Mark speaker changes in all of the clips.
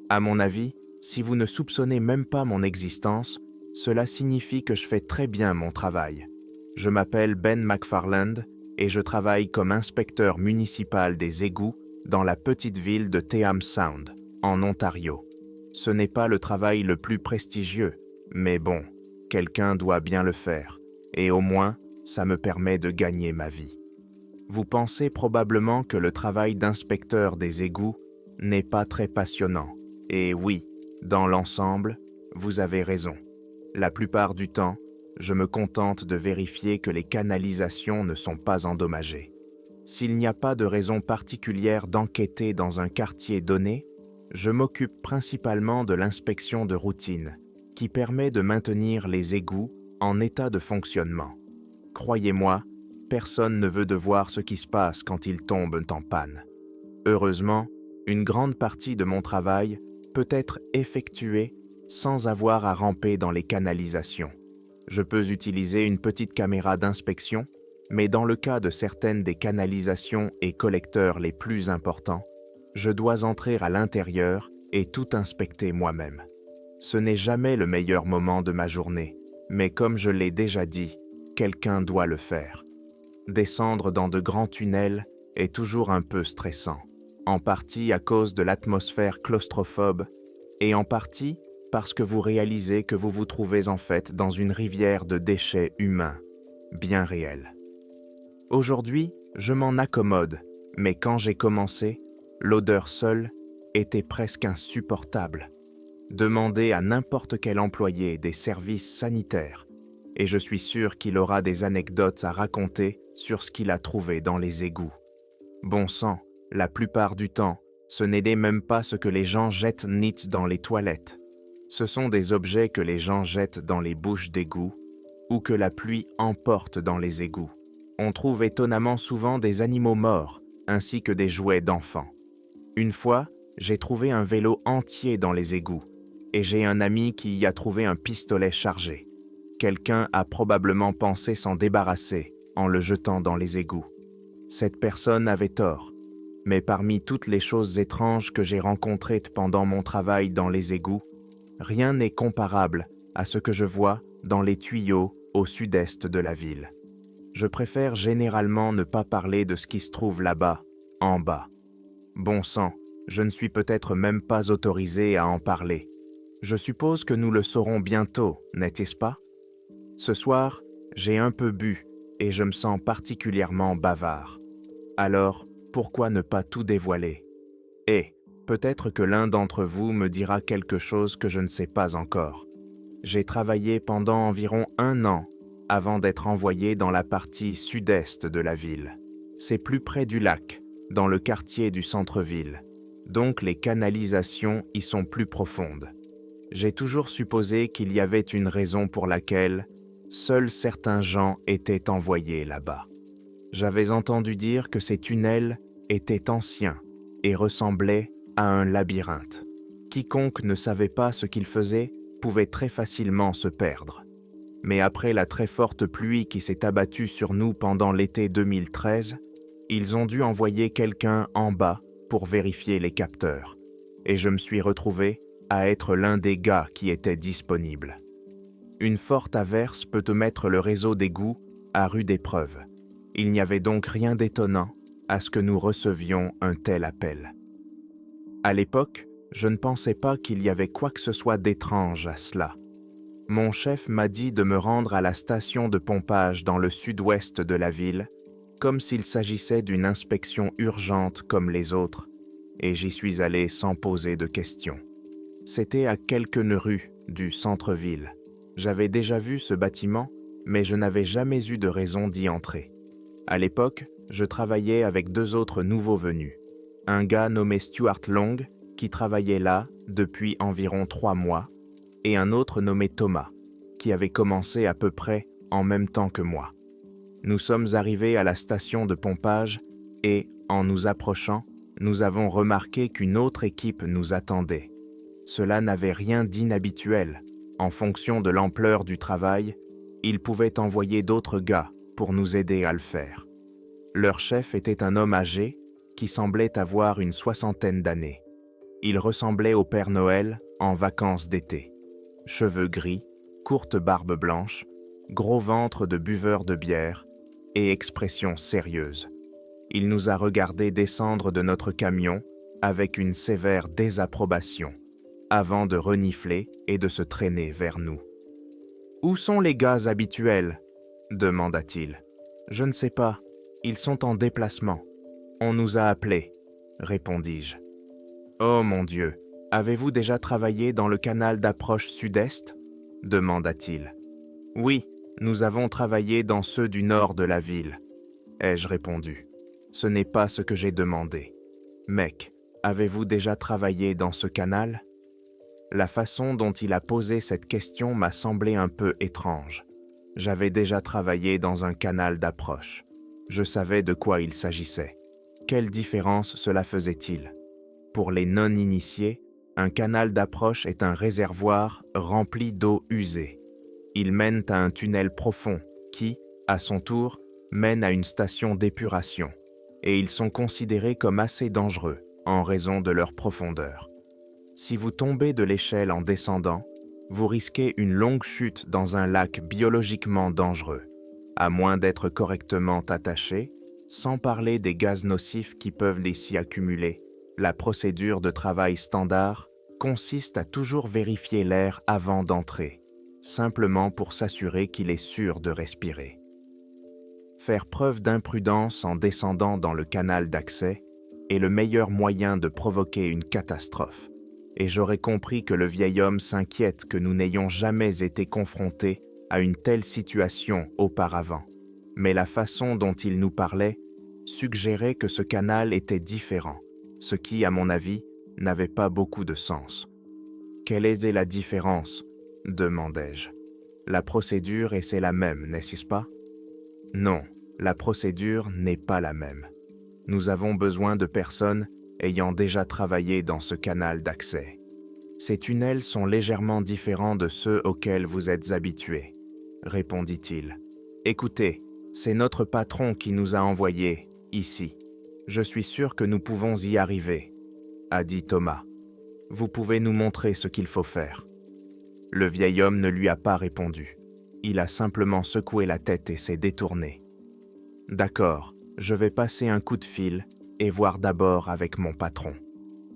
Speaker 1: À mon avis, si vous ne soupçonnez même pas mon existence, cela signifie que je fais très bien mon travail. Je m'appelle Ben McFarland et je travaille comme inspecteur municipal des égouts dans la petite ville de Teham Sound, en Ontario. Ce n'est pas le travail le plus prestigieux, mais bon, quelqu'un doit bien le faire, et au moins, ça me permet de gagner ma vie. Vous pensez probablement que le travail d'inspecteur des égouts n'est pas très passionnant. Et oui, dans l'ensemble, vous avez raison. La plupart du temps, je me contente de vérifier que les canalisations ne sont pas endommagées. S'il n'y a pas de raison particulière d'enquêter dans un quartier donné, je m'occupe principalement de l'inspection de routine, qui permet de maintenir les égouts en état de fonctionnement. Croyez-moi, personne ne veut devoir ce qui se passe quand ils tombent en panne. Heureusement, une grande partie de mon travail peut être effectuée sans avoir à ramper dans les canalisations. Je peux utiliser une petite caméra d'inspection, mais dans le cas de certaines des canalisations et collecteurs les plus importants, je dois entrer à l'intérieur et tout inspecter moi-même. Ce n'est jamais le meilleur moment de ma journée, mais comme je l'ai déjà dit, quelqu'un doit le faire. Descendre dans de grands tunnels est toujours un peu stressant, en partie à cause de l'atmosphère claustrophobe et en partie parce que vous réalisez que vous vous trouvez en fait dans une rivière de déchets humains, bien réelle. Aujourd'hui, je m'en accommode, mais quand j'ai commencé, l'odeur seule était presque insupportable. Demandez à n'importe quel employé des services sanitaires, et je suis sûr qu'il aura des anecdotes à raconter sur ce qu'il a trouvé dans les égouts. Bon sang, la plupart du temps, ce n'est même pas ce que les gens jettent net dans les toilettes. Ce sont des objets que les gens jettent dans les bouches d'égouts ou que la pluie emporte dans les égouts. On trouve étonnamment souvent des animaux morts ainsi que des jouets d'enfants. Une fois, j'ai trouvé un vélo entier dans les égouts et j'ai un ami qui y a trouvé un pistolet chargé. Quelqu'un a probablement pensé s'en débarrasser en le jetant dans les égouts. Cette personne avait tort, mais parmi toutes les choses étranges que j'ai rencontrées pendant mon travail dans les égouts, rien n'est comparable à ce que je vois dans les tuyaux au sud-est de la ville. Je préfère généralement ne pas parler de ce qui se trouve là-bas, en bas. Bon sang, je ne suis peut-être même pas autorisé à en parler. Je suppose que nous le saurons bientôt, n'est-ce pas? Ce soir, j'ai un peu bu et je me sens particulièrement bavard. Alors, pourquoi ne pas tout dévoiler? Et peut-être que l'un d'entre vous me dira quelque chose que je ne sais pas encore. J'ai travaillé pendant environ 1 an avant d'être envoyé dans la partie sud-est de la ville. C'est plus près du lac, dans le quartier du centre-ville. Donc les canalisations y sont plus profondes. J'ai toujours supposé qu'il y avait une raison pour laquelle seuls certains gens étaient envoyés là-bas. J'avais entendu dire que ces tunnels étaient anciens et ressemblaient à un labyrinthe. Quiconque ne savait pas ce qu'il faisait pouvait très facilement se perdre. Mais après la très forte pluie qui s'est abattue sur nous pendant l'été 2013, ils ont dû envoyer quelqu'un en bas pour vérifier les capteurs. Et je me suis retrouvé à être l'un des gars qui était disponible. Une forte averse peut te mettre le réseau d'égouts à rude épreuve. Il n'y avait donc rien d'étonnant à ce que nous recevions un tel appel. À l'époque, je ne pensais pas qu'il y avait quoi que ce soit d'étrange à cela. Mon chef m'a dit de me rendre à la station de pompage dans le sud-ouest de la ville, comme s'il s'agissait d'une inspection urgente comme les autres, et j'y suis allé sans poser de questions. C'était à quelques rues du centre-ville. J'avais déjà vu ce bâtiment, mais je n'avais jamais eu de raison d'y entrer. À l'époque, je travaillais avec 2 autres nouveaux venus. Un gars nommé Stuart Long, qui travaillait là depuis environ 3 mois, et un autre nommé Thomas, qui avait commencé à peu près en même temps que moi. Nous sommes arrivés à la station de pompage et, en nous approchant, nous avons remarqué qu'une autre équipe nous attendait. Cela n'avait rien d'inhabituel. En fonction de l'ampleur du travail, ils pouvaient envoyer d'autres gars pour nous aider à le faire. Leur chef était un homme âgé qui semblait avoir une 60aine d'années. Il ressemblait au Père Noël en vacances d'été. Cheveux gris, courte barbe blanche, gros ventre de buveur de bière et expression sérieuse. Il nous a regardés descendre de notre camion avec une sévère désapprobation, avant de renifler et de se traîner vers nous. « Où sont les gars habituels ?» demanda-t-il. « Je ne sais pas, ils sont en déplacement. On nous a appelés, » répondis-je. « Oh mon Dieu, avez-vous déjà travaillé dans le canal d'approche sud-est » demanda-t-il. « Oui, nous avons travaillé dans ceux du nord de la ville, » ai-je répondu. « Ce n'est pas ce que j'ai demandé. Mec, avez-vous déjà travaillé dans ce canal ?» La façon dont il a posé cette question m'a semblé un peu étrange. J'avais déjà travaillé dans un canal d'approche. Je savais de quoi il s'agissait. Quelle différence cela faisait-il? Pour les non-initiés, un canal d'approche est un réservoir rempli d'eau usée. Il mène à un tunnel profond qui, à son tour, mène à une station d'épuration, et ils sont considérés comme assez dangereux en raison de leur profondeur. Si vous tombez de l'échelle en descendant, vous risquez une longue chute dans un lac biologiquement dangereux, à moins d'être correctement attaché, sans parler des gaz nocifs qui peuvent s'y accumuler. La procédure de travail standard consiste à toujours vérifier l'air avant d'entrer, simplement pour s'assurer qu'il est sûr de respirer. Faire preuve d'imprudence en descendant dans le canal d'accès est le meilleur moyen de provoquer une catastrophe. Et j'aurais compris que le vieil homme s'inquiète que nous n'ayons jamais été confrontés à une telle situation auparavant. Mais la façon dont il nous parlait suggérait que ce canal était différent, ce qui, à mon avis, n'avait pas beaucoup de sens. « Quelle est la différence ?» demandai-je. « La procédure est la même, n'est-ce pas ?» « Non, la procédure n'est pas la même. Nous avons besoin de personnes ayant déjà travaillé dans ce canal d'accès. Ces tunnels sont légèrement différents de ceux auxquels vous êtes habitués, répondit-il. Écoutez, c'est notre patron qui nous a envoyés ici. Je suis sûr que nous pouvons y arriver, a dit Thomas. Vous pouvez nous montrer ce qu'il faut faire. Le vieil homme ne lui a pas répondu. Il a simplement secoué la tête et s'est détourné. D'accord, je vais passer un coup de fil et voir d'abord avec mon patron.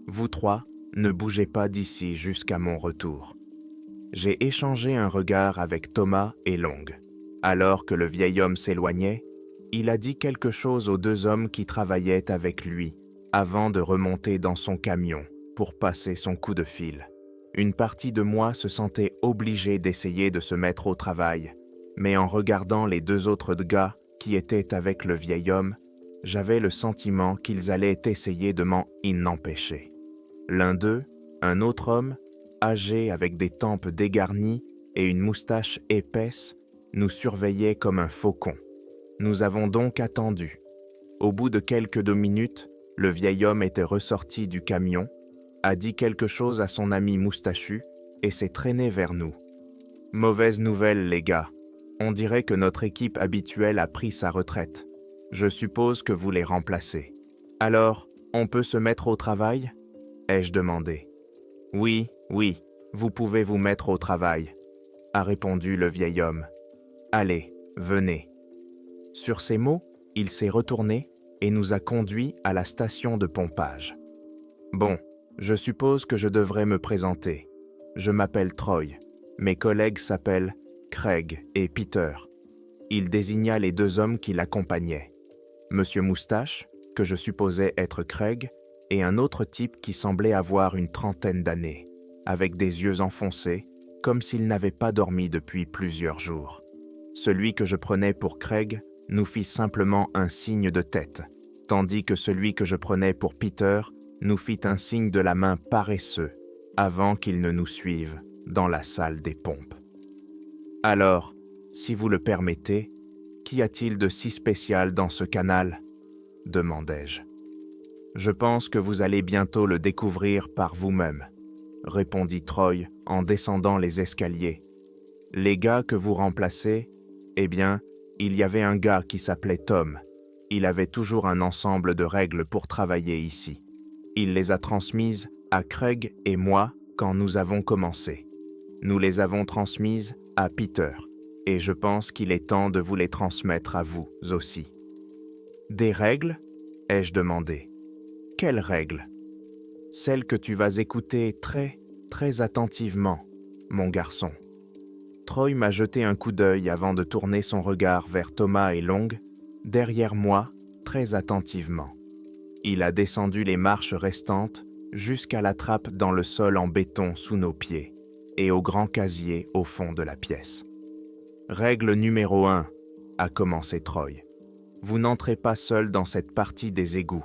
Speaker 1: Vous trois, ne bougez pas d'ici jusqu'à mon retour. J'ai échangé un regard avec Thomas et Long. Alors que le vieil homme s'éloignait, il a dit quelque chose aux deux hommes qui travaillaient avec lui avant de remonter dans son camion pour passer son coup de fil. Une partie de moi se sentait obligée d'essayer de se mettre au travail, mais en regardant les deux autres gars qui étaient avec le vieil homme, j'avais le sentiment qu'ils allaient essayer de m'en empêcher. L'un d'eux, un autre homme, âgé avec des tempes dégarnies et une moustache épaisse, nous surveillait comme un faucon. Nous avons donc attendu. Au bout de quelques minutes, le vieil homme était ressorti du camion, a dit quelque chose à son ami moustachu et s'est traîné vers nous. « Mauvaise nouvelle, les gars. On dirait que notre équipe habituelle a pris sa retraite. Je suppose que vous les remplacez. Alors, on peut se mettre au travail ?» ai-je demandé. « Oui, vous pouvez vous mettre au travail, » a répondu le vieil homme. « Allez, venez. » Sur ces mots, il s'est retourné et nous a conduits à la station de pompage. Bon, je suppose que je devrais me présenter. Je m'appelle Troy. Mes collègues s'appellent Craig et Peter. Il désigna les deux hommes qui l'accompagnaient. Monsieur Moustache, que je supposais être Craig, et un autre type qui semblait avoir une trentaine d'années, avec des yeux enfoncés, comme s'il n'avait pas dormi depuis plusieurs jours. Celui que je prenais pour Craig nous fit simplement un signe de tête, tandis que celui que je prenais pour Peter nous fit un signe de la main paresseux, avant qu'il ne nous suive dans la salle des pompes. « Alors, si vous le permettez, qu'y a-t-il de si spécial dans ce canal ?» demandai-je. « Je pense que vous allez bientôt le découvrir par vous-même, » répondit Troy en descendant les escaliers. « Les gars que vous remplacez, eh bien, il y avait un gars qui s'appelait Tom. Il avait toujours un ensemble de règles pour travailler ici. Il les a transmises à Craig et moi quand nous avons commencé. Nous les avons transmises à Peter, et je pense qu'il est temps de vous les transmettre à vous aussi. Des règles ? ai-je demandé. Quelles règles ? Celles que tu vas écouter très attentivement, mon garçon. Troy m'a jeté un coup d'œil avant de tourner son regard vers Thomas et Long, derrière moi, très attentivement. Il a descendu les marches restantes jusqu'à la trappe dans le sol en béton sous nos pieds et au grand casier au fond de la pièce. Règle numéro 1, a commencé Troy. Vous n'entrez pas seul dans cette partie des égouts.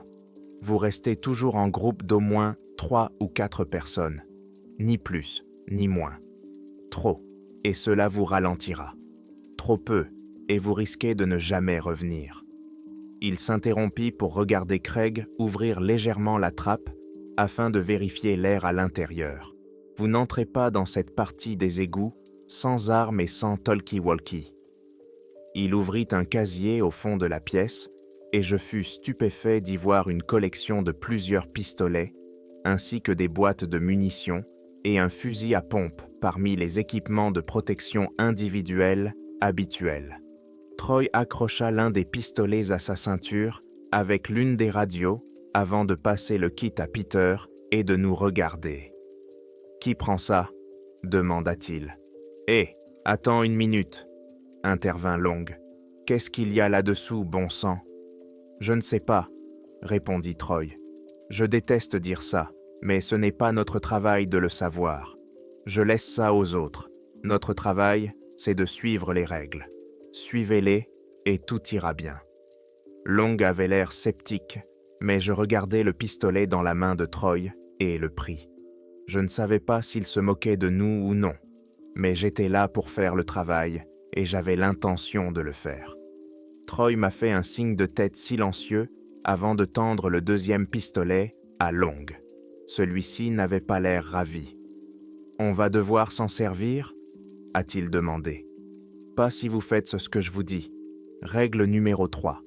Speaker 1: Vous restez toujours en groupe d'au moins 3 ou 4 personnes. Ni plus, ni moins. Trop, et cela vous ralentira. Trop peu, et vous risquez de ne jamais revenir. Il s'interrompit pour regarder Craig ouvrir légèrement la trappe afin de vérifier l'air à l'intérieur. Vous n'entrez pas dans cette partie des égouts sans armes et sans talkie-walkie. Il ouvrit un casier au fond de la pièce et je fus stupéfait d'y voir une collection de plusieurs pistolets ainsi que des boîtes de munitions et un fusil à pompe parmi les équipements de protection individuelle habituels. Troy accrocha l'un des pistolets à sa ceinture avec l'une des radios avant de passer le kit à Peter et de nous regarder. « Qui prend ça ?» demanda-t-il. « Hé, attends une minute !» intervint Long. « Qu'est-ce qu'il y a là-dessous, bon sang ?» « Je ne sais pas, » répondit Troy. « Je déteste dire ça, mais ce n'est pas notre travail de le savoir. Je laisse ça aux autres. Notre travail, c'est de suivre les règles. Suivez-les et tout ira bien. » Long avait l'air sceptique, mais je regardai le pistolet dans la main de Troy et le pris. Je ne savais pas s'il se moquait de nous ou non, mais j'étais là pour faire le travail et j'avais l'intention de le faire. Troy m'a fait un signe de tête silencieux avant de tendre le deuxième pistolet à Long. Celui-ci n'avait pas l'air ravi. « On va devoir s'en servir ?» a-t-il demandé. « Pas si vous faites ce que je vous dis. Règle numéro 3.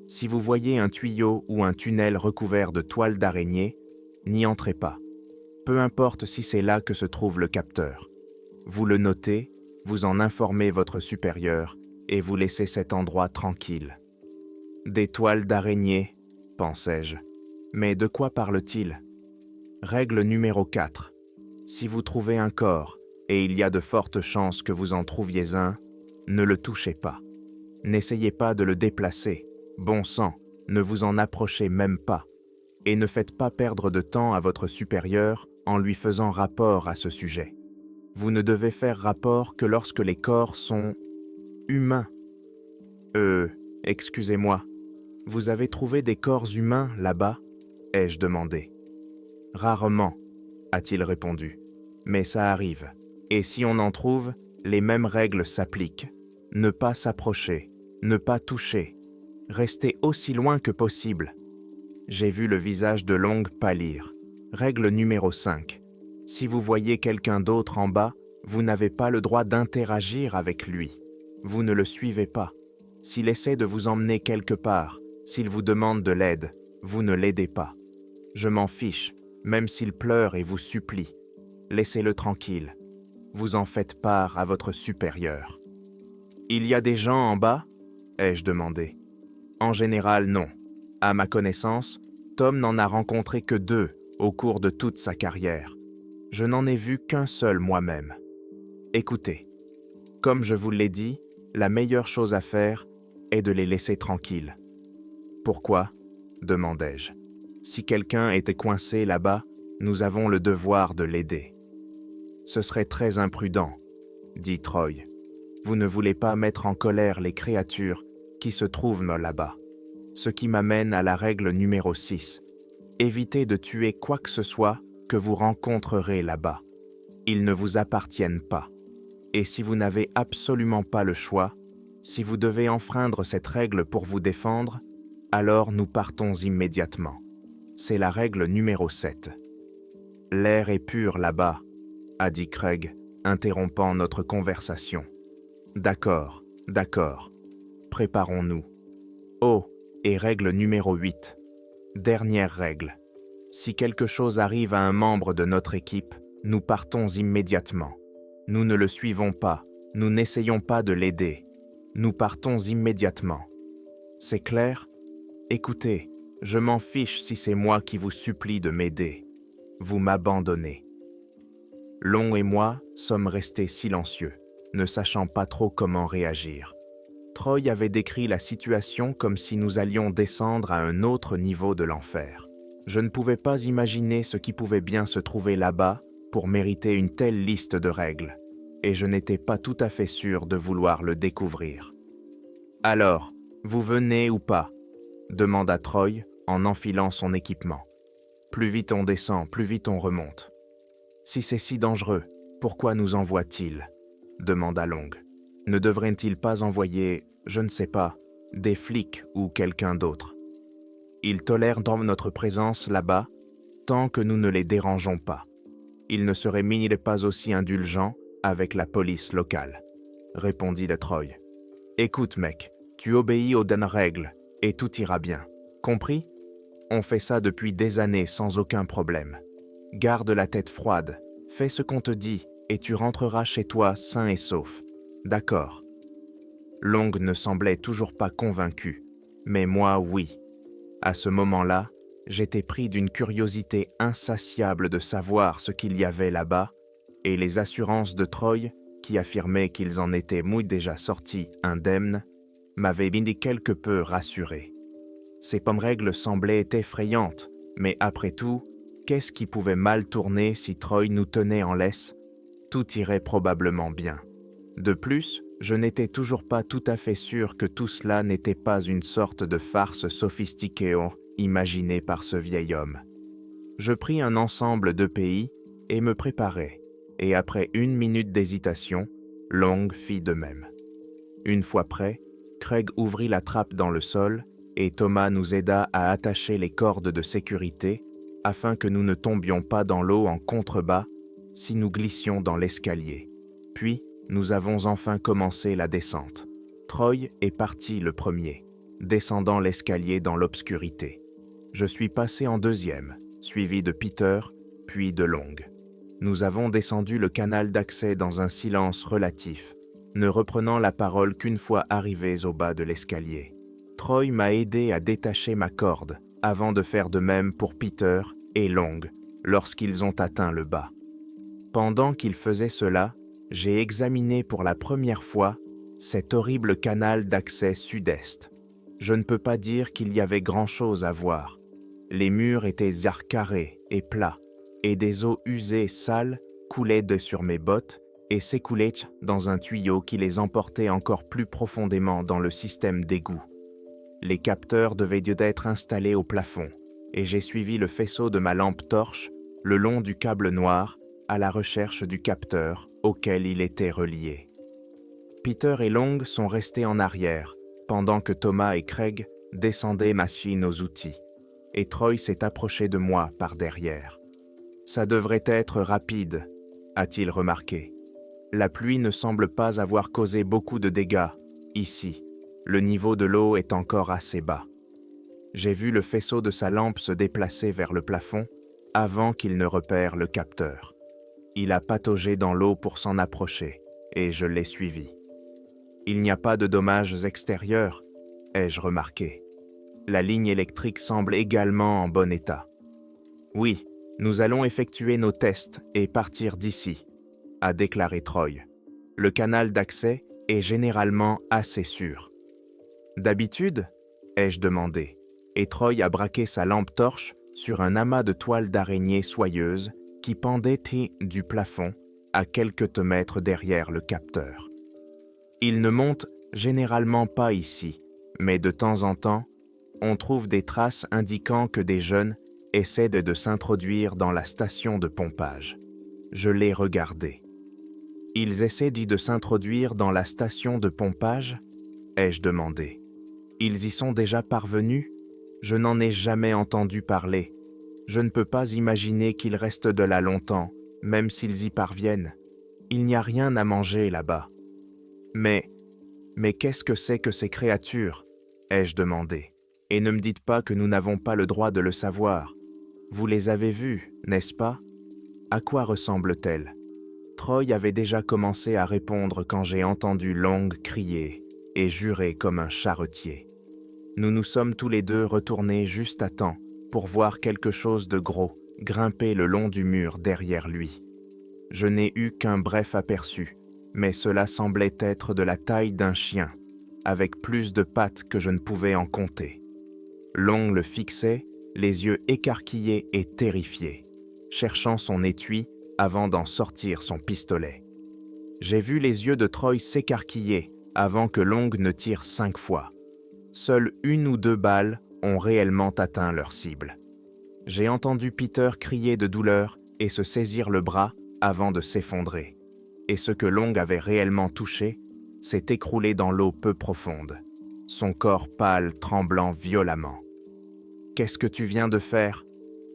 Speaker 1: Si vous voyez un tuyau ou un tunnel recouvert de toiles d'araignée, n'y entrez pas. Peu importe si c'est là que se trouve le capteur. Vous le notez, vous en informez votre supérieur et vous laissez cet endroit tranquille. » Des toiles d'araignée, pensai-je. Mais de quoi parle-t-il ? Règle numéro 4. Si vous trouvez un corps, et il y a de fortes chances que vous en trouviez un, ne le touchez pas. N'essayez pas de le déplacer. Bon sang, ne vous en approchez même pas. Et ne faites pas perdre de temps à votre supérieur en lui faisant rapport à ce sujet. Vous ne devez faire rapport que lorsque les corps sont humains. Excusez-moi, vous avez trouvé des corps humains là-bas ? ai-je demandé. Rarement, a-t-il répondu, mais ça arrive. Et si on en trouve, les mêmes règles s'appliquent. Ne pas s'approcher, ne pas toucher, rester aussi loin que possible. J'ai vu le visage de Long pâlir. Règle numéro 5. Si vous voyez quelqu'un d'autre en bas, vous n'avez pas le droit d'interagir avec lui. Vous ne le suivez pas. S'il essaie de vous emmener quelque part, s'il vous demande de l'aide, vous ne l'aidez pas. Je m'en fiche, même s'il pleure et vous supplie. Laissez-le tranquille. Vous en faites part à votre supérieur. « Il y a des gens en bas ?» ai-je demandé. « En général, non. À ma connaissance, Tom n'en a rencontré que 2 au cours de toute sa carrière. Je n'en ai vu qu'un seul moi-même. Écoutez, comme je vous l'ai dit, la meilleure chose à faire est de les laisser tranquilles. » « Pourquoi ?» demandai-je. « Si quelqu'un était coincé là-bas, nous avons le devoir de l'aider. »« Ce serait très imprudent, » dit Troy. « Vous ne voulez pas mettre en colère les créatures qui se trouvent là-bas. Ce qui m'amène à la règle numéro 6. Évitez de tuer quoi que ce soit que vous rencontrerez là-bas. Ils ne vous appartiennent pas. Et si vous n'avez absolument pas le choix, si vous devez enfreindre cette règle pour vous défendre, alors nous partons immédiatement. C'est la règle numéro 7. « L'air est pur là-bas, » a dit Craig, interrompant notre conversation. « D'accord, d'accord. Préparons-nous. Oh, et règle numéro 8. Dernière règle. Si quelque chose arrive à un membre de notre équipe, nous partons immédiatement. Nous ne le suivons pas, nous n'essayons pas de l'aider. Nous partons immédiatement. C'est clair? Écoutez, je m'en fiche si c'est moi qui vous supplie de m'aider. Vous m'abandonnez. Long et moi sommes restés silencieux, ne sachant pas trop comment réagir. Troy avait décrit la situation comme si nous allions descendre à un autre niveau de l'enfer. Je ne pouvais pas imaginer ce qui pouvait bien se trouver là-bas pour mériter une telle liste de règles, et je n'étais pas tout à fait sûr de vouloir le découvrir. « Alors, vous venez ou pas ?» demanda Troy en enfilant son équipement. « Plus vite on descend, plus vite on remonte. »« Si c'est si dangereux, pourquoi nous envoie-t-il » demanda Long. « Ne devrait-il pas envoyer, je ne sais pas, des flics ou quelqu'un d'autre ? Ils tolèrent dans notre présence là-bas tant que nous ne les dérangeons pas. Ils ne seraient pas aussi indulgents avec la police locale, » répondit le Troy. « Écoute mec, tu obéis aux règles et tout ira bien. Compris? On fait ça depuis des années sans aucun problème. Garde la tête froide, fais ce qu'on te dit et tu rentreras chez toi sain et sauf. D'accord. » Long ne semblait toujours pas convaincu, mais moi oui. À ce moment-là, j'étais pris d'une curiosité insatiable de savoir ce qu'il y avait là-bas, et les assurances de Troy, qui affirmaient qu'ils en étaient déjà sortis indemnes, m'avaient quelque peu rassuré. Ces pommes-règles semblaient effrayantes, mais après tout, qu'est-ce qui pouvait mal tourner si Troy nous tenait en laisse? Tout irait probablement bien. De plus, je n'étais toujours pas tout à fait sûr que tout cela n'était pas une sorte de farce sophistiquée imaginée par ce vieil homme. Je pris un ensemble de pays et me préparai, et après 1 minute d'hésitation, Long fit de même. Une fois prêt, Craig ouvrit la trappe dans le sol et Thomas nous aida à attacher les cordes de sécurité afin que nous ne tombions pas dans l'eau en contrebas si nous glissions dans l'escalier. Puis, nous avons enfin commencé la descente. Troy est parti le premier, descendant l'escalier dans l'obscurité. Je suis passé en deuxième, suivi de Peter, puis de Long. Nous avons descendu le canal d'accès dans un silence relatif, ne reprenant la parole qu'une fois arrivés au bas de l'escalier. Troy m'a aidé à détacher ma corde, avant de faire de même pour Peter et Long, lorsqu'ils ont atteint le bas. Pendant qu'ils faisaient cela, j'ai examiné pour la première fois cet horrible canal d'accès sud-est. Je ne peux pas dire qu'il y avait grand-chose à voir. Les murs étaient carrés et plats, et des eaux usées sales coulaient sur mes bottes et s'écoulaient dans un tuyau qui les emportait encore plus profondément dans le système d'égout. Les capteurs devaient être installés au plafond, et j'ai suivi le faisceau de ma lampe torche le long du câble noir à la recherche du capteur auquel il était relié. Peter et Long sont restés en arrière, pendant que Thomas et Craig descendaient machine aux outils, et Troy s'est approché de moi par derrière. « Ça devrait être rapide », a-t-il remarqué. « La pluie ne semble pas avoir causé beaucoup de dégâts, ici. Le niveau de l'eau est encore assez bas. » J'ai vu le faisceau de sa lampe se déplacer vers le plafond avant qu'il ne repère le capteur. Il a pataugé dans l'eau pour s'en approcher, et je l'ai suivi. « Il n'y a pas de dommages extérieurs ?» ai-je remarqué. La ligne électrique semble également en bon état. « Oui, nous allons effectuer nos tests et partir d'ici », a déclaré Troy. « Le canal d'accès est généralement assez sûr. »« D'habitude ?» ai-je demandé, et Troy a braqué sa lampe torche sur un amas de toiles d'araignée soyeuse qui pendait du plafond à quelques mètres derrière le capteur. « Il ne monte généralement pas ici, mais de temps en temps, on trouve des traces indiquant que des jeunes essaient de s'introduire dans la station de pompage. Je l'ai regardé. »« Ils essaient de s'introduire dans la station de pompage ?» ai-je demandé. « Ils y sont déjà parvenus ? Je n'en ai jamais entendu parler. Je ne peux pas imaginer qu'ils restent de là longtemps, même s'ils y parviennent. Il n'y a rien à manger là-bas. »« Mais qu'est-ce que c'est que ces créatures ?» ai-je demandé. « Et ne me dites pas que nous n'avons pas le droit de le savoir. Vous les avez vues, n'est-ce pas? À quoi ressemblent-elles? Troy avait déjà commencé à répondre quand j'ai entendu Long crier et jurer comme un charretier. Nous nous sommes tous les deux retournés juste à temps pour voir quelque chose de gros grimper le long du mur derrière lui. Je n'ai eu qu'un bref aperçu, mais cela semblait être de la taille d'un chien, avec plus de pattes que je ne pouvais en compter. Long le fixait, les yeux écarquillés et terrifiés, cherchant son étui avant d'en sortir son pistolet. J'ai vu les yeux de Troy s'écarquiller avant que Long ne tire 5 fois. Seules 1 ou 2 balles ont réellement atteint leur cible. J'ai entendu Peter crier de douleur et se saisir le bras avant de s'effondrer. Et ce que Long avait réellement touché s'est écroulé dans l'eau peu profonde, son corps pâle tremblant violemment. « Qu'est-ce que tu viens de faire ?»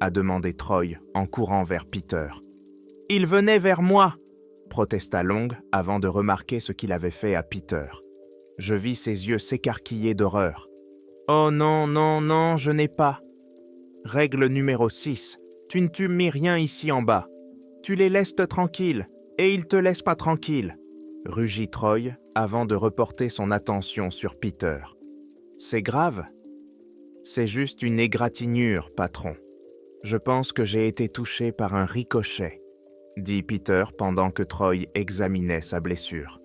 Speaker 1: a demandé Troy en courant vers Peter. « Il venait vers moi !» protesta Long avant de remarquer ce qu'il avait fait à Peter. Je vis ses yeux s'écarquiller d'horreur. « Oh non, non, non, je n'ai pas. » Règle numéro 6. Tu ne tues mis rien ici en bas. Tu les laisses tranquilles, et ils te laissent pas tranquille, rugit Troy avant de reporter son attention sur Peter. C'est grave? C'est juste une égratignure, patron. Je pense que j'ai été touché par un ricochet, dit Peter pendant que Troy examinait sa blessure.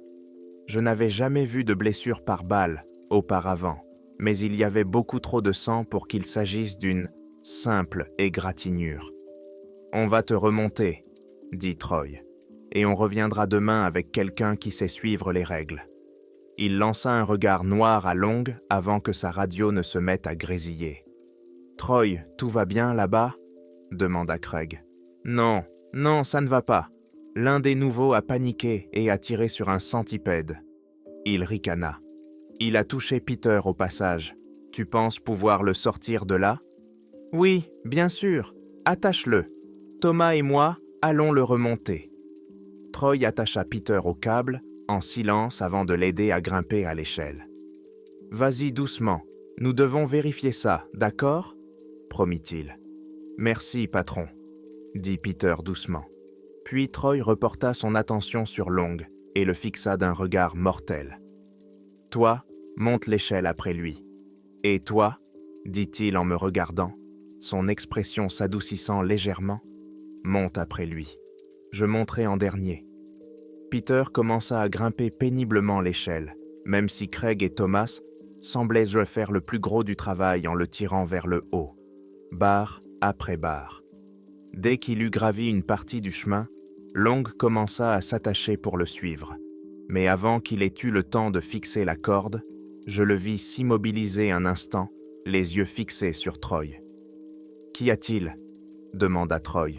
Speaker 1: Je n'avais jamais vu de blessure par balle auparavant, mais il y avait beaucoup trop de sang pour qu'il s'agisse d'une simple égratignure. On va te remonter, dit Troy, et on reviendra demain avec quelqu'un qui sait suivre les règles. Il lança un regard noir à Long avant que sa radio ne se mette à grésiller. « Troy, tout va bien là-bas » demanda Craig. « Non, non, ça ne va pas. L'un des nouveaux a paniqué et a tiré sur un centipède. » Il ricana. « Il a touché Peter au passage. Tu penses pouvoir le sortir de là ?»« Oui, bien sûr. Attache-le. Thomas et moi allons le remonter. » Troy attacha Peter au câble, en silence avant de l'aider à grimper à l'échelle. « Vas-y doucement, nous devons vérifier ça, d'accord ?» promit-il. « Merci, patron, » dit Peter doucement. Puis Troy reporta son attention sur Long et le fixa d'un regard mortel. « Toi, monte l'échelle après lui. Et toi, dit-il en me regardant, son expression s'adoucissant légèrement, monte après lui. Je monterai en dernier. » Peter commença à grimper péniblement l'échelle, même si Craig et Thomas semblaient faire le plus gros du travail en le tirant vers le haut, barre après barre. Dès qu'il eut gravi une partie du chemin, Long commença à s'attacher pour le suivre. Mais avant qu'il ait eu le temps de fixer la corde, je le vis s'immobiliser un instant, les yeux fixés sur Troy. « Qu'y a-t-il » demanda Troy.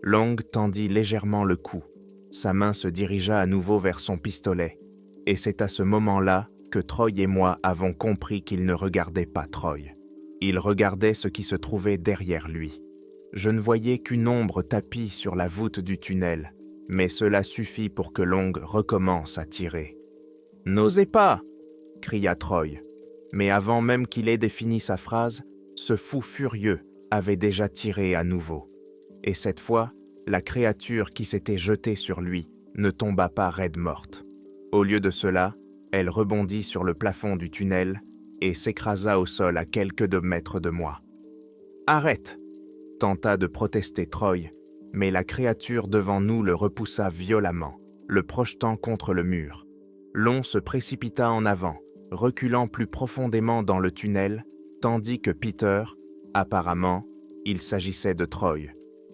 Speaker 1: Long tendit légèrement le cou. Sa main se dirigea à nouveau vers son pistolet, et c'est à ce moment-là que Troy et moi avons compris qu'il ne regardait pas Troy. Il regardait ce qui se trouvait derrière lui. Je ne voyais qu'une ombre tapie sur la voûte du tunnel, mais cela suffit pour que Long recommence à tirer. « N'osez pas !» cria Troy. Mais avant même qu'il ait défini sa phrase, ce fou furieux avait déjà tiré à nouveau. Et cette fois, la créature qui s'était jetée sur lui ne tomba pas raide morte. Au lieu de cela, elle rebondit sur le plafond du tunnel et s'écrasa au sol à quelques 2 mètres de moi. « Arrête !» tenta de protester Troy, mais la créature devant nous le repoussa violemment, le projetant contre le mur. Long se précipita en avant, reculant plus profondément dans le tunnel, tandis que Peter, apparemment, il s'agissait de Troy.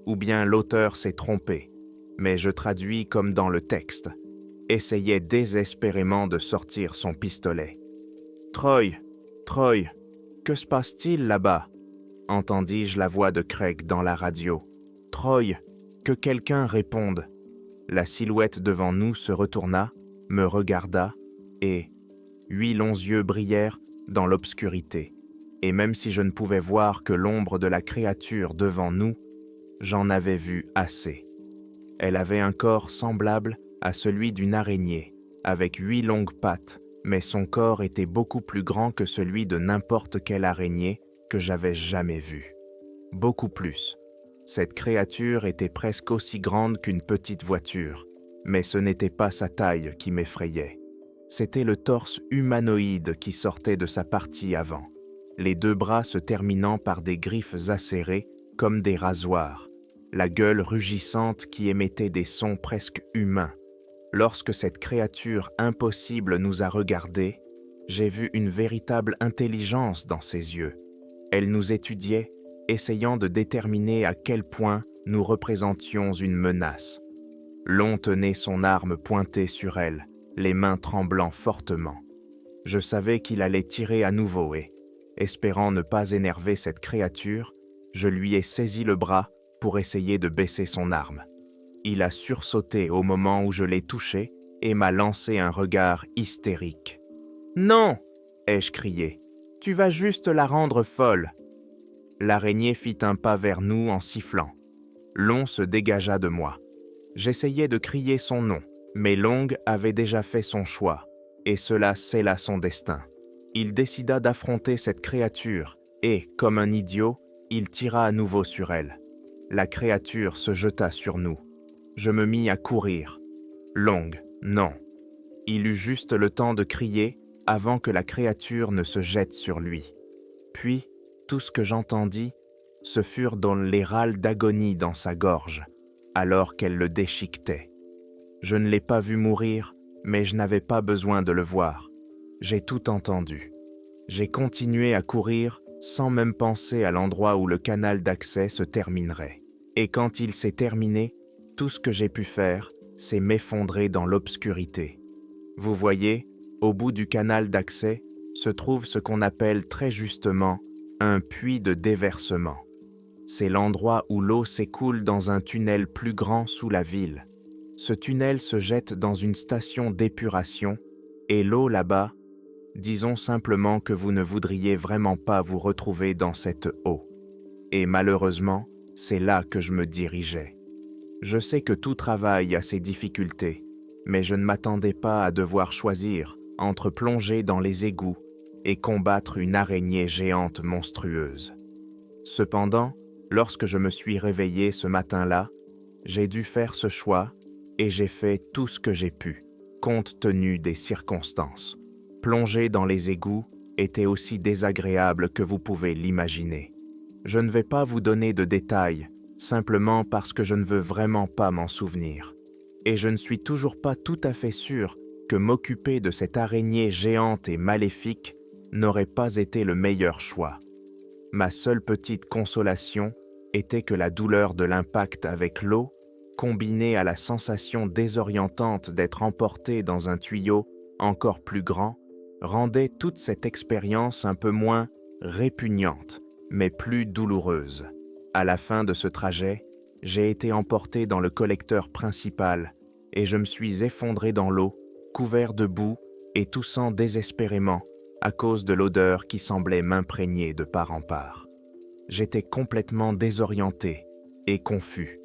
Speaker 1: Ou bien l'auteur s'est trompé, mais je traduis comme dans le texte, essayait désespérément de sortir son pistolet. « Troy, Troy, que se passe-t-il là-bas » entendis-je la voix de Craig dans la radio. « Troy, que quelqu'un réponde » La silhouette devant nous se retourna, me regarda, et 8 longs yeux brillèrent dans l'obscurité. Et même si je ne pouvais voir que l'ombre de la créature devant nous, j'en avais vu assez. Elle avait un corps semblable à celui d'une araignée, avec 8 longues pattes, mais son corps était beaucoup plus grand que celui de n'importe quelle araignée que j'avais jamais vue. Beaucoup plus. Cette créature était presque aussi grande qu'une petite voiture, mais ce n'était pas sa taille qui m'effrayait. C'était le torse humanoïde qui sortait de sa partie avant, les deux bras se terminant par des griffes acérées comme des rasoirs, la gueule rugissante qui émettait des sons presque humains. Lorsque cette créature impossible nous a regardés, j'ai vu une véritable intelligence dans ses yeux. Elle nous étudiait, essayant de déterminer à quel point nous représentions une menace. Long tenait son arme pointée sur elle, les mains tremblant fortement. Je savais qu'il allait tirer à nouveau et, espérant ne pas énerver cette créature, je lui ai saisi le bras pour essayer de baisser son arme. Il a sursauté au moment où je l'ai touché et m'a lancé un regard hystérique. « Non !» ai-je crié. « Tu vas juste la rendre folle !» L'araignée fit un pas vers nous en sifflant. Long se dégagea de moi. J'essayais de crier son nom, mais Long avait déjà fait son choix, et cela scella son destin. Il décida d'affronter cette créature, et, comme un idiot, il tira à nouveau sur elle. La créature se jeta sur nous. Je me mis à courir. Long, non. Il eut juste le temps de crier avant que la créature ne se jette sur lui. Puis, tout ce que j'entendis, ce furent les râles d'agonie dans sa gorge, alors qu'elle le déchiquetait. Je ne l'ai pas vu mourir, mais je n'avais pas besoin de le voir. J'ai tout entendu. J'ai continué à courir sans même penser à l'endroit où le canal d'accès se terminerait. Et quand il s'est terminé, tout ce que j'ai pu faire, c'est m'effondrer dans l'obscurité. Vous voyez, au bout du canal d'accès se trouve ce qu'on appelle très justement un puits de déversement. C'est l'endroit où l'eau s'écoule dans un tunnel plus grand sous la ville. Ce tunnel se jette dans une station d'épuration et l'eau là-bas, disons simplement que vous ne voudriez vraiment pas vous retrouver dans cette eau. Et malheureusement, c'est là que je me dirigeais. Je sais que tout travail a ses difficultés, mais je ne m'attendais pas à devoir choisir entre plonger dans les égouts et combattre une araignée géante monstrueuse. Cependant, lorsque je me suis réveillé ce matin-là, j'ai dû faire ce choix et j'ai fait tout ce que j'ai pu, compte tenu des circonstances. Plonger dans les égouts était aussi désagréable que vous pouvez l'imaginer. Je ne vais pas vous donner de détails, simplement parce que je ne veux vraiment pas m'en souvenir. Et je ne suis toujours pas tout à fait sûr que m'occuper de cette araignée géante et maléfique n'aurait pas été le meilleur choix. Ma seule petite consolation était que la douleur de l'impact avec l'eau, combinée à la sensation désorientante d'être emporté dans un tuyau encore plus grand, rendait toute cette expérience un peu moins répugnante, mais plus douloureuse. À la fin de ce trajet, j'ai été emporté dans le collecteur principal et je me suis effondré dans l'eau, couvert de boue et toussant désespérément à cause de l'odeur qui semblait m'imprégner de part en part. J'étais complètement désorienté et confus.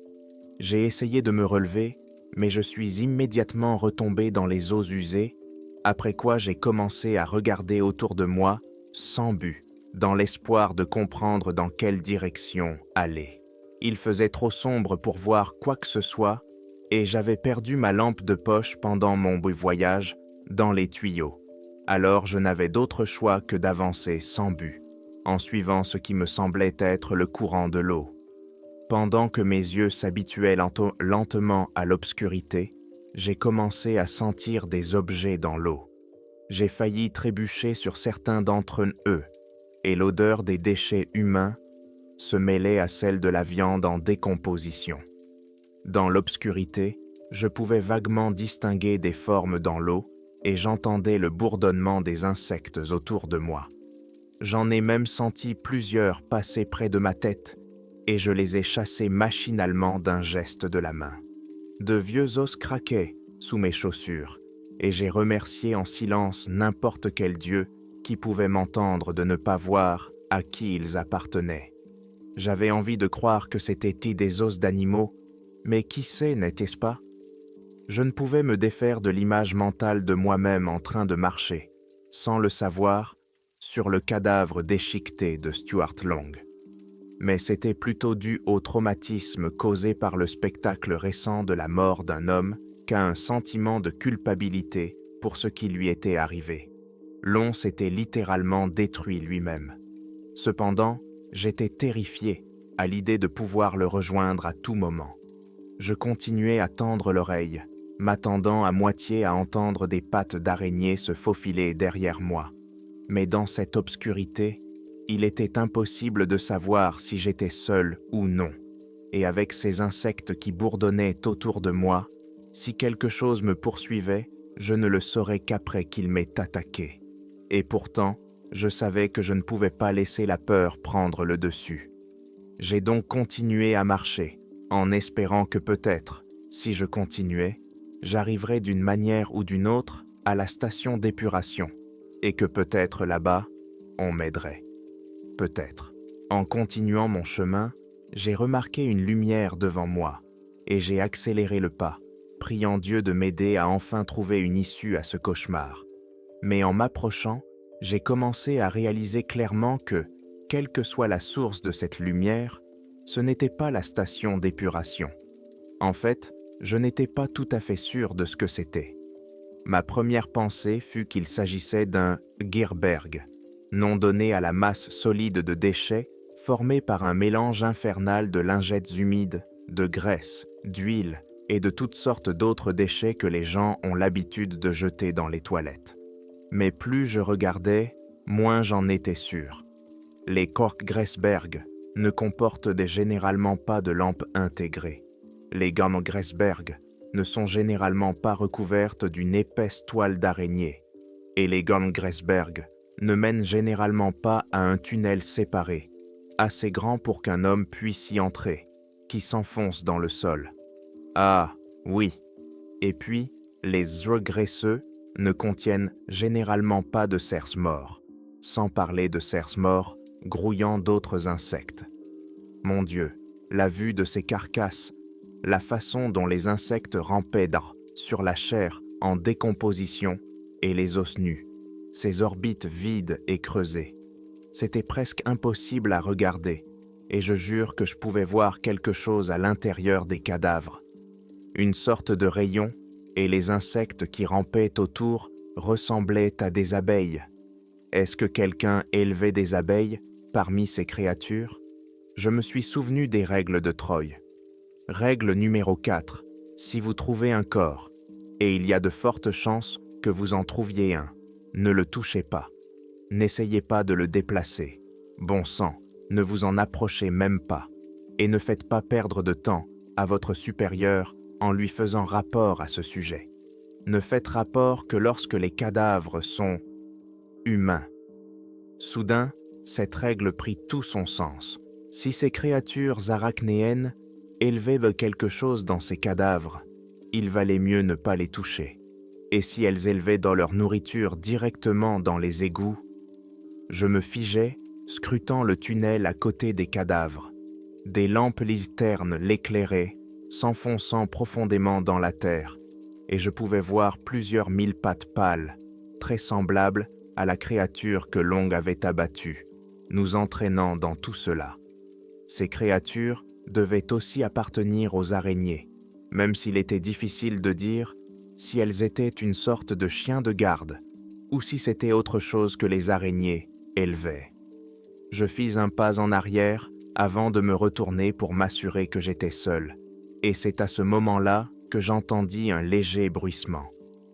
Speaker 1: J'ai essayé de me relever, mais je suis immédiatement retombé dans les eaux usées, après quoi j'ai commencé à regarder autour de moi, sans but, dans l'espoir de comprendre dans quelle direction aller. Il faisait trop sombre pour voir quoi que ce soit, et j'avais perdu ma lampe de poche pendant mon voyage dans les tuyaux. Alors je n'avais d'autre choix que d'avancer sans but, en suivant ce qui me semblait être le courant de l'eau. Pendant que mes yeux s'habituaient lentement à l'obscurité, j'ai commencé à sentir des objets dans l'eau. J'ai failli trébucher sur certains d'entre eux, et l'odeur des déchets humains se mêlait à celle de la viande en décomposition. Dans l'obscurité, je pouvais vaguement distinguer des formes dans l'eau et j'entendais le bourdonnement des insectes autour de moi. J'en ai même senti plusieurs passer près de ma tête et je les ai chassés machinalement d'un geste de la main. De vieux os craquaient sous mes chaussures et j'ai remercié en silence n'importe quel dieu qui pouvait m'entendre de ne pas voir à qui ils appartenaient. J'avais envie de croire que c'étaient des os d'animaux, mais qui sait, n'était-ce pas? Je ne pouvais me défaire de l'image mentale de moi-même en train de marcher, sans le savoir, sur le cadavre déchiqueté de Stuart Long. mais c'était plutôt dû au traumatisme causé par le spectacle récent de la mort d'un homme qu'à un sentiment de culpabilité pour ce qui lui était arrivé. Lon s'était littéralement détruit lui-même. Cependant, j'étais terrifié à l'idée de pouvoir le rejoindre à tout moment. Je continuais à tendre l'oreille, m'attendant à moitié à entendre des pattes d'araignée se faufiler derrière moi. Mais dans cette obscurité, il était impossible de savoir si j'étais seul ou non. Et avec ces insectes qui bourdonnaient autour de moi, si quelque chose me poursuivait, je ne le saurais qu'après qu'il m'ait attaqué. Et pourtant, je savais que je ne pouvais pas laisser la peur prendre le dessus. J'ai donc continué à marcher, en espérant que peut-être, si je continuais, j'arriverais d'une manière ou d'une autre à la station d'épuration, et que peut-être là-bas, on m'aiderait. Peut-être. En continuant mon chemin, j'ai remarqué une lumière devant moi, et j'ai accéléré le pas, priant Dieu de m'aider à enfin trouver une issue à ce cauchemar. Mais en m'approchant, j'ai commencé à réaliser clairement que, quelle que soit la source de cette lumière, ce n'était pas la station d'épuration. En fait, je n'étais pas tout à fait sûr de ce que c'était. Ma première pensée fut qu'il s'agissait d'un Girberg, nom donné à la masse solide de déchets formée par un mélange infernal de lingettes humides, de graisse, d'huile et de toutes sortes d'autres déchets que les gens ont l'habitude de jeter dans les toilettes. Mais plus je regardais, moins j'en étais sûr. Les Korkgräsberg ne comportent généralement pas de lampes intégrées. Les Gamgräsberg ne sont généralement pas recouvertes d'une épaisse toile d'araignée. Et les Gamgräsberg ne mènent généralement pas à un tunnel séparé, assez grand pour qu'un homme puisse y entrer, qui s'enfonce dans le sol. Ah, oui. Et puis, les Zrgraisseux ne contiennent généralement pas de cerfs morts, sans parler de cerfs morts grouillant d'autres insectes. Mon Dieu, la vue de ces carcasses, la façon dont les insectes rampaient sur la chair en décomposition et les os nus, ces orbites vides et creusées. C'était presque impossible à regarder, et je jure que je pouvais voir quelque chose à l'intérieur des cadavres. Une sorte de rayon, et les insectes qui rampaient autour ressemblaient à des abeilles. Est-ce que quelqu'un élevait des abeilles parmi ces créatures? Je me suis souvenu des règles de Troy. Règle numéro 4. Si vous trouvez un corps, et il y a de fortes chances que vous en trouviez un, ne le touchez pas. N'essayez pas de le déplacer. Bon sang, ne vous en approchez même pas. Et ne faites pas perdre de temps à votre supérieur en lui faisant rapport à ce sujet. Ne faites rapport que lorsque les cadavres sont humains. Soudain, cette règle prit tout son sens. Si ces créatures arachnéennes élevaient quelque chose dans ces cadavres, il valait mieux ne pas les toucher. Et si elles élevaient dans leur nourriture directement dans les égouts, je me figeais, scrutant le tunnel à côté des cadavres. Des lampes linternes l'éclairaient, s'enfonçant profondément dans la terre, et je pouvais voir plusieurs mille pattes pâles, très semblables à la créature que Long avait abattue, nous entraînant dans tout cela. Ces créatures devaient aussi appartenir aux araignées, même s'il était difficile de dire si elles étaient une sorte de chiens de garde, ou si c'était autre chose que les araignées élevaient. Je fis un pas en arrière avant de me retourner pour m'assurer que j'étais seul, et c'est à ce moment-là que j'entendis un léger bruissement.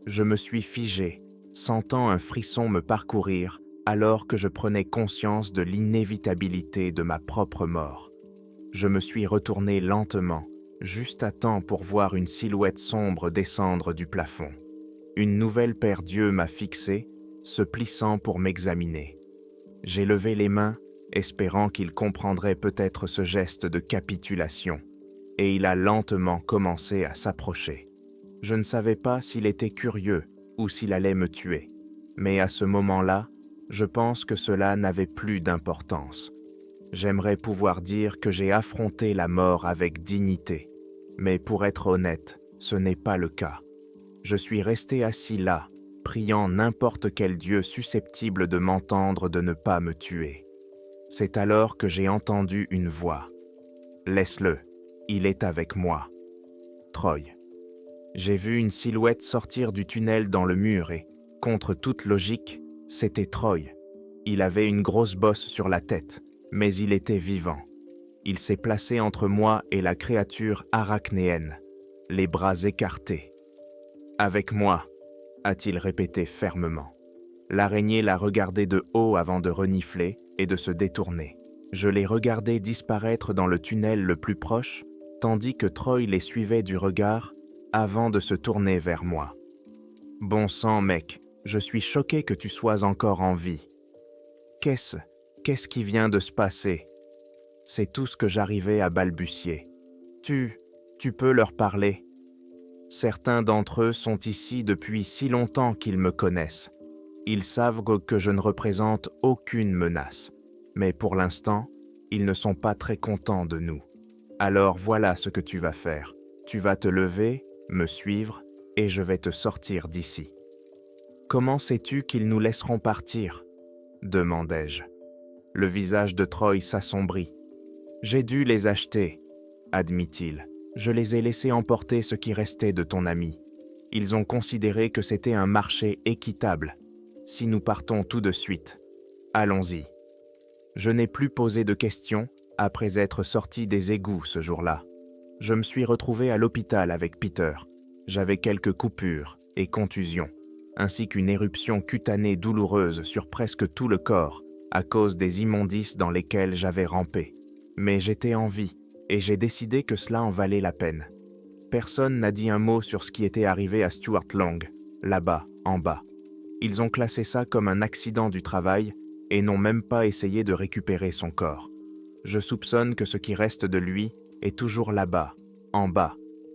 Speaker 1: Je me suis figé, sentant un frisson me parcourir alors que je prenais conscience de l'inévitabilité de ma propre mort. Je me suis retourné lentement, juste à temps pour voir une silhouette sombre descendre du plafond. Une nouvelle paire d'yeux m'a fixé, se plissant pour m'examiner. J'ai levé les mains, espérant qu'il comprendrait peut-être ce geste de capitulation, et il a lentement commencé à s'approcher. Je ne savais pas s'il était curieux ou s'il allait me tuer, mais à ce moment-là, je pense que cela n'avait plus d'importance. J'aimerais pouvoir dire que j'ai affronté la mort avec dignité, mais pour être honnête, ce n'est pas le cas. Je suis resté assis là, priant n'importe quel dieu susceptible de m'entendre de ne pas me tuer. C'est alors que j'ai entendu une voix. « Laisse-le, il est avec moi. » Troy. J'ai vu une silhouette sortir du tunnel dans le mur et, contre toute logique, c'était Troy. Il avait une grosse bosse sur la tête, mais il était vivant. Il s'est placé entre moi et la créature arachnéenne, les bras écartés. « Avec moi », a-t-il répété fermement. L'araignée l'a regardé de haut avant de renifler et de se détourner. Je l'ai regardé disparaître dans le tunnel le plus proche, tandis que Troy les suivait du regard avant de se tourner vers moi. « Bon sang, mec, je suis choqué que tu sois encore en vie. Qu'est-ce qui vient de se passer ?» C'est tout ce que j'arrivais à balbutier. « Tu peux leur parler. Certains d'entre eux sont ici depuis si longtemps qu'ils me connaissent. Ils savent que je ne représente aucune menace. Mais pour l'instant, ils ne sont pas très contents de nous. Alors voilà ce que tu vas faire. Tu vas te lever, me suivre, et je vais te sortir d'ici. »« Comment sais-tu qu'ils nous laisseront partir ?» demandai-je. Le visage de Troy s'assombrit. « J'ai dû les acheter, » admit-il. « Je les ai laissés emporter ce qui restait de ton ami. Ils ont considéré que c'était un marché équitable. Si nous partons tout de suite, allons-y. » Je n'ai plus posé de questions après être sorti des égouts ce jour-là. Je me suis retrouvé à l'hôpital avec Peter. J'avais quelques coupures et contusions, ainsi qu'une éruption cutanée douloureuse sur presque tout le corps à cause des immondices dans lesquels j'avais rampé. Mais j'étais en vie et j'ai décidé que cela en valait la peine. Personne n'a dit un mot sur ce qui était arrivé à Stuart Long, là-bas, en bas. Ils ont classé ça comme un accident du travail et n'ont même pas essayé de récupérer son corps. Je soupçonne que ce qui reste de lui est toujours là-bas, en bas,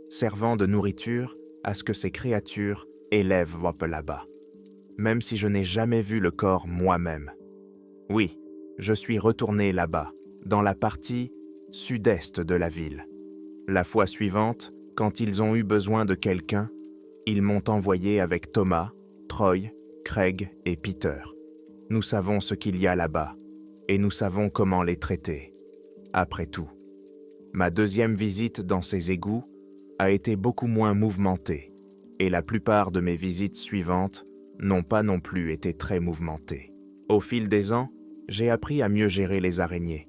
Speaker 1: servant de nourriture à ce que ces créatures élèvent là-bas. Même si je n'ai jamais vu le corps moi-même. Oui, je suis retourné là-bas, dans la partie sud-est de la ville. La fois suivante, quand ils ont eu besoin de quelqu'un, ils m'ont envoyé avec Thomas, Troy, Craig et Peter. Nous savons ce qu'il y a là-bas, et nous savons comment les traiter. Après tout, ma deuxième visite dans ces égouts a été beaucoup moins mouvementée, et la plupart de mes visites suivantes n'ont pas non plus été très mouvementées. Au fil des ans, j'ai appris à mieux gérer les araignées.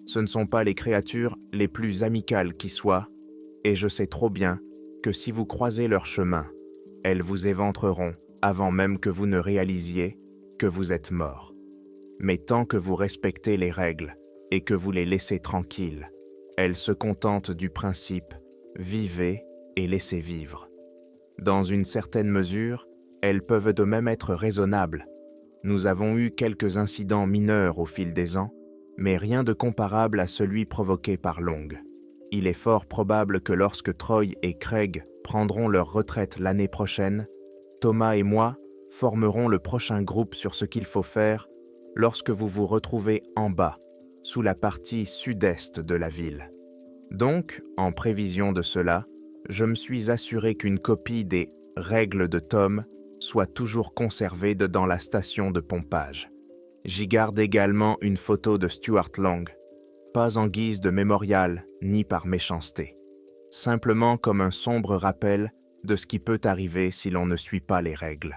Speaker 1: Ce ne sont pas les créatures les plus amicales qui soient, et je sais trop bien que si vous croisez leur chemin, elles vous éventreront avant même que vous ne réalisiez que vous êtes mort. Mais tant que vous respectez les règles et que vous les laissez tranquilles, elles se contentent du principe « vivez et laissez vivre ». Dans une certaine mesure, elles peuvent de même être raisonnables. Nous avons eu quelques incidents mineurs au fil des ans, mais rien de comparable à celui provoqué par Long. Il est fort probable que lorsque Troy et Craig prendront leur retraite l'année prochaine, Thomas et moi formeront le prochain groupe sur ce qu'il faut faire lorsque vous vous retrouvez en bas, sous la partie sud-est de la ville. Donc, en prévision de cela, je me suis assuré qu'une copie des « règles de Tom » soit toujours conservée dans la station de pompage. J'y garde également une photo de Stuart Long, pas en guise de mémorial ni par méchanceté, simplement comme un sombre rappel de ce qui peut arriver si l'on ne suit pas les règles.